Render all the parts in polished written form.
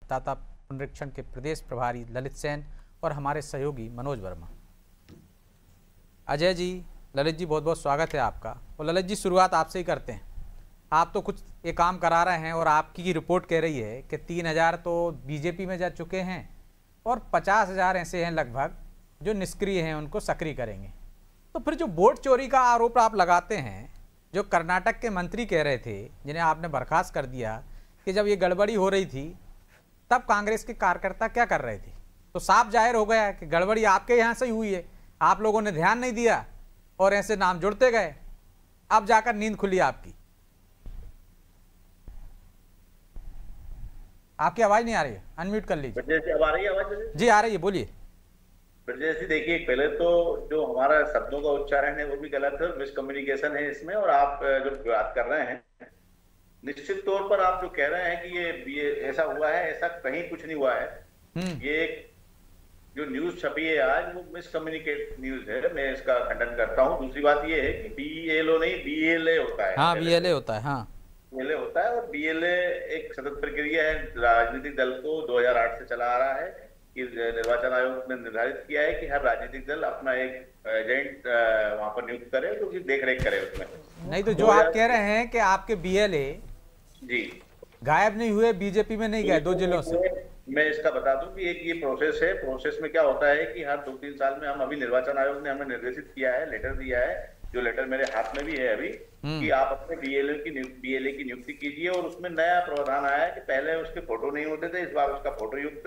मतदाता पुनरीक्षण के प्रदेश प्रभारी ललित सेन और हमारे सहयोगी मनोज वर्मा। अजय जी, ललित जी, बहुत बहुत स्वागत है आपका। और ललित जी, शुरुआत आपसे ही करते हैं। आप तो कुछ ये काम करा रहे हैं और आपकी रिपोर्ट कह रही है कि 3000 तो बीजेपी में जा चुके हैं और 50,000 ऐसे हैं लगभग जो निष्क्रिय हैं, उनको सक्रिय करेंगे। तो फिर जो वोट चोरी का आरोप आप लगाते हैं, जो कर्नाटक के मंत्री कह रहे थे जिन्हें आपने बर्खास्त कर दिया, कि जब ये गड़बड़ी हो रही थी तब कांग्रेस के कार्यकर्ता क्या कर रहे थे, तो साफ जाहिर हो गया कि गड़बड़ी आपके यहाँ से ही हुई है। आप लोगों ने ध्यान नहीं दिया और ऐसे नाम जुड़ते गए, अब जाकर नींद खुली आपकी। आपकी आवाज नहीं आ रही है, अनम्यूट कर लीजिए। अब आ रही है आवाज? जी आ रही है, बोलिए। जैसे देखिए, पहले तो जो हमारा शब्दों का उच्चारण है वो भी गलत है, मिसकम्युनिकेशन है इसमें। और आप जो बात कर रहे हैं, निश्चित तौर पर आप जो कह रहे हैं कि ये ऐसा हुआ है, ऐसा कहीं कुछ नहीं हुआ है। ये जो न्यूज छपी है आज, वो मिसकम्युनिकेट न्यूज है, मैं इसका खंडन करता हूँ। दूसरी बात ये है कि BELO नहीं, BLA होता है। हाँ, BLA होता है। हाँ, BLA होता है। और BLA एक सतत प्रक्रिया है, राजनीतिक दल को 2008 से चला आ रहा है कि निर्वाचन आयोग ने निर्धारित किया है कि हर राजनीतिक दल अपना एक एजेंट वहां पर नियुक्त करे, तो उसकी देखरेख करे उसमें। नहीं तो जो आप कह रहे हैं कि आपके BLA जी गायब नहीं हुए, बीजेपी में नहीं गए 2 जिलों से। मैं इसका बता दूं कि एक ये प्रोसेस है। प्रोसेस में क्या होता है कि हर 2-3 साल में अभी निर्वाचन आयोग ने हमें निर्देशित किया है, लेटर दिया है, जो लेटर मेरे हाथ में भी है अभी, कि आप अपने BLA की नियुक्ति कीजिए। और उसमें नया प्रावधान आया है कि पहले उसके फोटो नहीं होते थे, इस बार उसका फोटो युक्त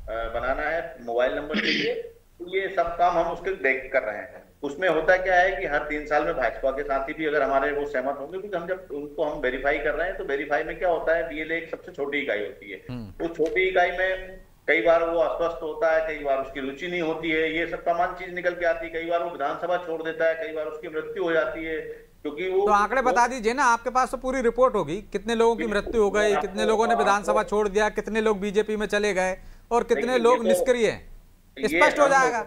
बनाना है मोबाइल नंबर के लिए। तो ये सब काम हम उसके देख कर रहे हैं। उसमें होता क्या है कि हर 3 साल में भाजपा के साथी भी अगर हमारे वो सहमत होंगे, क्योंकि हम जब उनको हम वेरीफाई कर रहे हैं, तो वेरीफाई में क्या होता है, BLA एक सबसे छोटी इकाई होती है। उस छोटी इकाई में कई बार वो अस्वस्थ होता है, कई बार उसकी रुचि नहीं होती है, ये सब तमाम चीज निकल के आती है। कई बार वो विधानसभा छोड़ देता है, कई बार उसकी मृत्यु हो जाती है, क्योंकि वो। तो आंकड़े बता दीजिए ना, आपके पास तो पूरी रिपोर्ट होगी, कितने लोगों की मृत्यु हो गई, कितने लोगों ने विधानसभा छोड़ दिया, कितने लोग बीजेपी में चले गए और कितने लोग निष्क्रिय हैं, स्पष्ट हो जाएगा।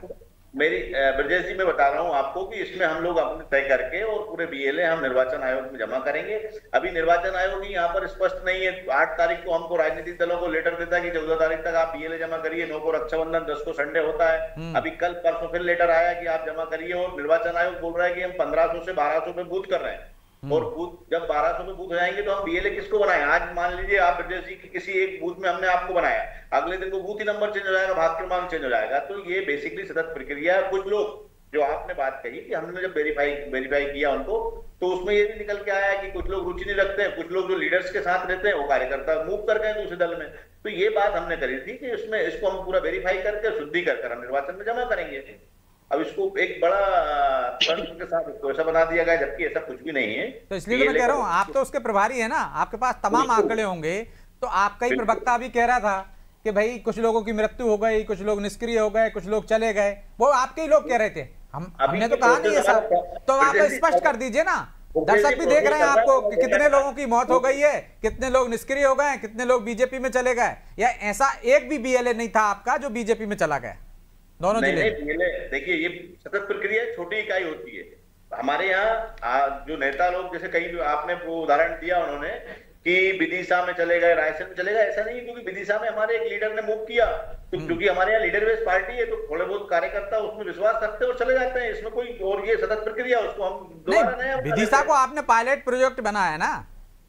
मेरी ब्रजेश जी, मैं बता रहा हूं आपको कि इसमें हम लोग अपने तय करके और पूरे BLA हम निर्वाचन आयोग में जमा करेंगे। अभी निर्वाचन आयोग ही यहाँ पर स्पष्ट नहीं है। 8 तारीख को हमको राजनीतिक दलों को लेटर देता है कि 14 तारीख तक आप BLA जमा करिए, 9 को रक्षाबंधन, 10 को संडे होता है। अभी कल परसों फिर लेटर आया कि आप जमा करिए, और निर्वाचन आयोग बोल रहा है कि हम 1500 से 1200 पे बूथ कर रहे हैं। और बूथ जब 1200 पे बूथ हो जाएंगे तो हम BLA किसको बनाएं? आज मान लीजिए आप ब्रजेश जी की किसी एक बूथ में हमने आपको बनाया, अगले दिन को बूथ ही नंबर चेंज हो जाएगा, भाग क्रमांक चेंज हो जाएगा। तो ये बेसिकली सतत प्रक्रिया है। कुछ लोग, जो आपने बात कही कि हमने जब वेरीफाई किया उनको, तो उसमें ये भी निकल के आया कि कुछ लोग रुचि नहीं रखते हैं, कुछ लोग जो लीडर्स के साथ रहते हैं वो कार्यकर्ता मूव कर गए दूसरे दल में। तो ये बात हमने करी थी कि इसमें इसको हम पूरा वेरीफाई करके शुद्धि कर हम निर्वाचन में जमा करेंगे। अब इसको एक बड़ा तंत्र के साथ इसको ऐसा बना दिया गया, जबकि ऐसा कुछ भी नहीं है। तो इसलिए तो मैं कह रहा हूँ, आप तो उसके प्रभारी है ना, आपके पास तमाम आंकड़े होंगे। तो आपका ही प्रवक्ता भी कह रहा था कि भाई कुछ लोगों की मृत्यु हो गई, कुछ लोग निष्क्रिय हो गए, कुछ लोग चले गए, वो आपके ही लोग कह रहे थे। हमने तो कहा नहीं है साहब, तो आप तो स्पष्ट कर दीजिए ना। दर्शक भी देख रहे हैं आपको कि कितने लोगों की मौत हो गई है, कितने लोग निष्क्रिय हो गए, कितने लोग बीजेपी में चले गए, या ऐसा एक भी BLA नहीं था आपका जो बीजेपी में चला गया दोनों जिले? देखिए, ये सतत प्रक्रिया छोटी इकाई होती है। हमारे यहाँ जो नेता लोग, जैसे कई आपने उदाहरण दिया उन्होंने कि विदिशा में चले गए, रायसेन में चले गए, ऐसा नहीं है, क्योंकि विदिशा में हमारे एक लीडर ने मूव किया। तो क्योंकि हमारे यहाँ लीडर बेस्ड पार्टी है, तो थोड़े बहुत कार्यकर्ता उसमें विश्वास रखते हैं और चले जाते हैं, इसमें कोई। और ये सतत प्रक्रिया, उसको हम दोबारा नया। विदिशा को आपने पायलट प्रोजेक्ट बनाया ना,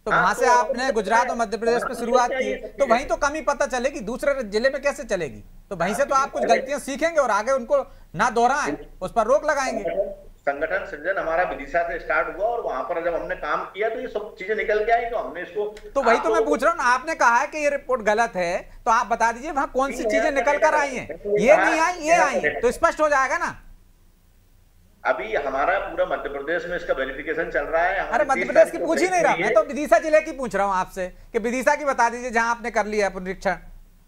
तो वहां से आपने गुजरात और मध्य प्रदेश में शुरुआत की, तो वहीं तो कमी पता चलेगी, दूसरे जिले में कैसे चलेगी? तो वहीं से तो आप कुछ गलतियां सीखेंगे और आगे उनको ना दोहराएं, उस पर रोक लगाएंगे। संगठन सृजन हमारा विदिशा से स्टार्ट हुआ, और वहां पर जब हमने काम किया तो ये सब चीजें निकल के आई, तो हमने इसको। तो वही तो मैं पूछ रहा हूँ ना, आपने कहा है कि ये रिपोर्ट गलत है, तो आप बता दीजिए वहां कौन सी चीजें निकल कर आई हैं। ये नहीं आई, ये आई, तो स्पष्ट हो जाएगा ना। अभी हमारा पूरा मध्य प्रदेश में इसका वेरिफिकेशन चल रहा है। अरे मध्य प्रदेश की पूछ ही नहीं रहा, मैं तो विदिशा जिले की पूछ रहा हूँ आपसे कि विदिशा की बता दीजिए जहां आपने कर लिया पुनरीक्षण।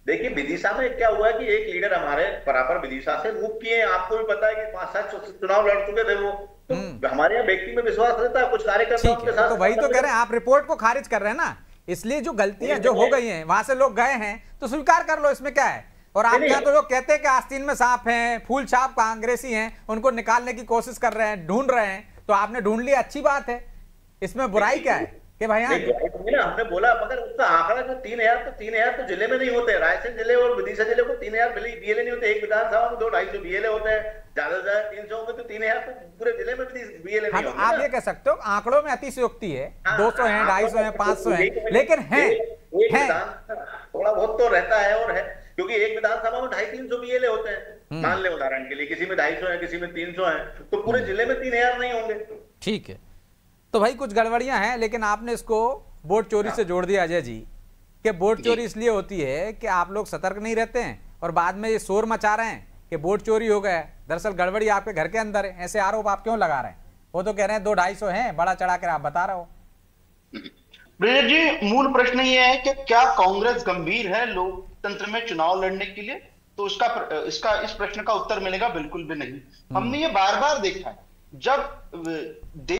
देखिए, विदिशा में क्या हुआ कि एक लीडर हमारे बराबर विदिशा से मूव किए। आपको भी पता है कि 5-7 चुनाव लड़ चुके थे वो। तो हमारे यहाँ व्यक्ति में विश्वास रहता है, कुछ कार्यकर्ताओं के साथ। तो वही तो कह रहे हैं, आप रिपोर्ट को खारिज कर रहे हैं ना, इसलिए जो गलतियां जो हो गई हैं, वहां से लोग गए हैं तो स्वीकार कर लो, इसमें क्या है। और आप यहाँ तो लोग कहते हैं कि आस्तीन में सांप हैं, फूल छाप कांग्रेसी हैं, उनको निकालने की कोशिश कर रहे हैं, ढूंढ रहे हैं, तो आपने ढूंढ लिया, अच्छी बात है, इसमें बुराई क्या है? कि भाई यहाँ ना हमने बोला, मगर उसका आंकड़ा जो 3,000, तो 3,000 तो जिले में नहीं होते। रायसेन जिले और विदिशा जिले को 3,000 बीएलए नहीं होते। एक विधानसभा में 200-250 बीएलए होते हैं, ज्यादा से ज्यादा 300 में, तो 3,000 तो पूरे जिले में बीएलए हाँ, नहीं तो होंगे आप ना। ये कह सकते हो आंकड़ों में अतिशयोक्ति है, हाँ, 200 हैं, 250 हैं, 500 हैं, लेकिन हैं हैं। थोड़ा बहुत तो रहता है और है, क्योंकि एक विधानसभा में 250-300 बीएलए होते हैं। मान ले उदाहरण के लिए, किसी में 250 है, किसी में 300 है, तो पूरे जिले में 3,000 नहीं होंगे। ठीक है, तो भाई कुछ गड़बड़ियां हैं, लेकिन आपने इसको वोट चोरी से जोड़ दिया अजय जी, कि वोट चोरी इसलिए होती है कि आप लोग सतर्क नहीं रहते हैं और बाद में ये शोर मचा रहे हैं कि वोट चोरी हो गया। दरअसल गड़बड़ी आपके घर के अंदर है। ऐसे आरोप आप क्यों लगा रहे हैं? वो तो कह रहे हैं 200-250 हैं, बड़ा चढ़ा कर आप बता रहे हो। ब्रिजेश जी, मूल प्रश्न ये है कि क्या कांग्रेस गंभीर है लोकतंत्र में चुनाव लड़ने के लिए? तो इस प्रश्न का उत्तर मिलेगा बिल्कुल भी नहीं। हमने ये बार बार देखा है, जब